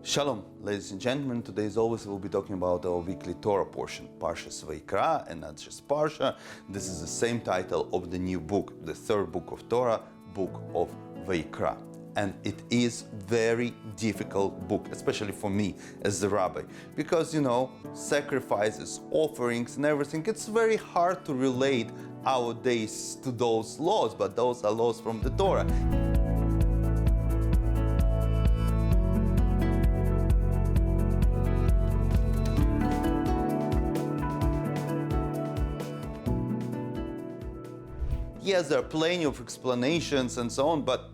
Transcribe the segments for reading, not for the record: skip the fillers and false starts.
Shalom, ladies and gentlemen. Today, as always, we'll be talking about our weekly Torah portion, Parshas Vayikra, and not just Parsha. This is the same title of the new book, the third book of Torah, book of Vayikra. And it is very difficult book, especially for me as the rabbi, because, sacrifices, offerings, and everything, it's very hard to relate our days to those laws, but those are laws from the Torah. Yes, there are plenty of explanations and so on, but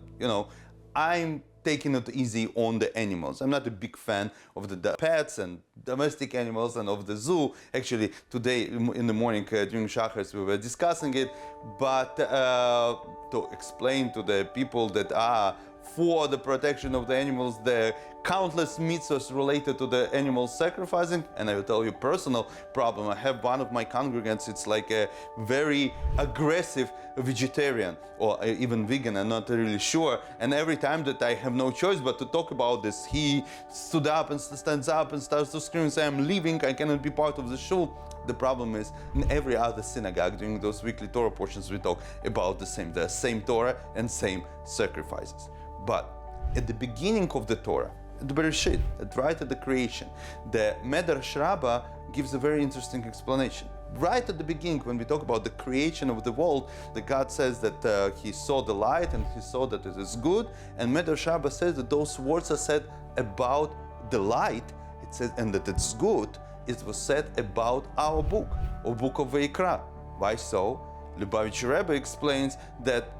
I'm taking it easy on the animals. I'm not a big fan of the pets and domestic animals and of the zoo. Actually, today in the morning during Shachris we were discussing it, but to explain to the people that are for the protection of the animals, the countless mitzvahs related to the animal sacrificing. And I will tell you a personal problem. I have one of my congregants, it's like a very aggressive vegetarian or even vegan, I'm not really sure. And every time that I have no choice but to talk about this, he stood up and stands up and starts to scream and say, I'm leaving, I cannot be part of the shul. The problem is, in every other synagogue during those weekly Torah portions, we talk about the same Torah and same sacrifices. But at the beginning of the Torah, at the Bereshit, right at the creation, the Medrash Rabbah gives a very interesting explanation. Right at the beginning, when we talk about the creation of the world, the God says that He saw the light and He saw that it is good. And Medrash Rabbah says that those words are said about the light. It says, and that it's good. It was said about our book, or book of Vayikra. Why so? Lubavitch Rebbe explains that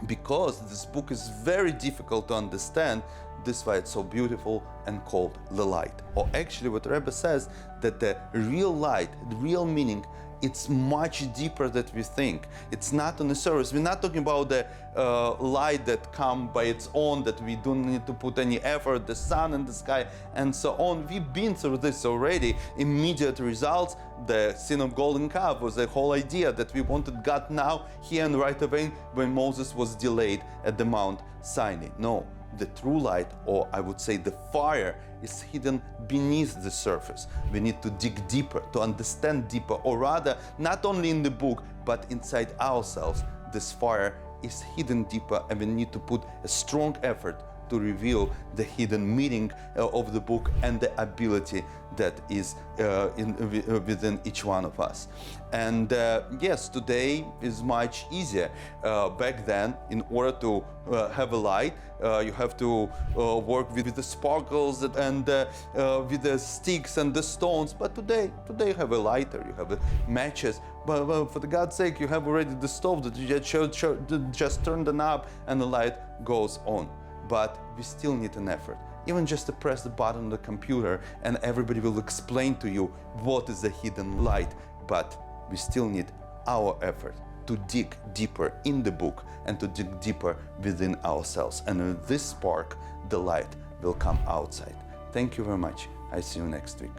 because this book is very difficult to understand, this is why it's so beautiful and called the light. Or actually what Rebbe says, that the real light, the real meaning, it's much deeper than we think. It's not on the surface. We're not talking about the light that comes by its own, that we don't need to put any effort, the sun and the sky and so on. We've been through this already. Immediate results, the sin of golden calf was the whole idea that we wanted God now, here and right away, when Moses was delayed at the Mount Sinai. No. The true light, or I would say the fire, is hidden beneath the surface. We need to dig deeper, to understand deeper, or rather, not only in the book, but inside ourselves. This fire is hidden deeper, and we need to put a strong effort to reveal the hidden meaning of the book and the ability that is within each one of us. And yes, today is much easier. Back then, in order to have a light, you have to work with the sparkles and with the sticks and the stones. But today you have a lighter, you have matches. But for God's sake, you have already the stove that you just turn the knob and the light goes on. But we still need an effort. Even just to press the button on the computer and everybody will explain to you what is the hidden light. But we still need our effort to dig deeper in the book and to dig deeper within ourselves. And with this spark, the light will come outside. Thank you very much. I see you next week.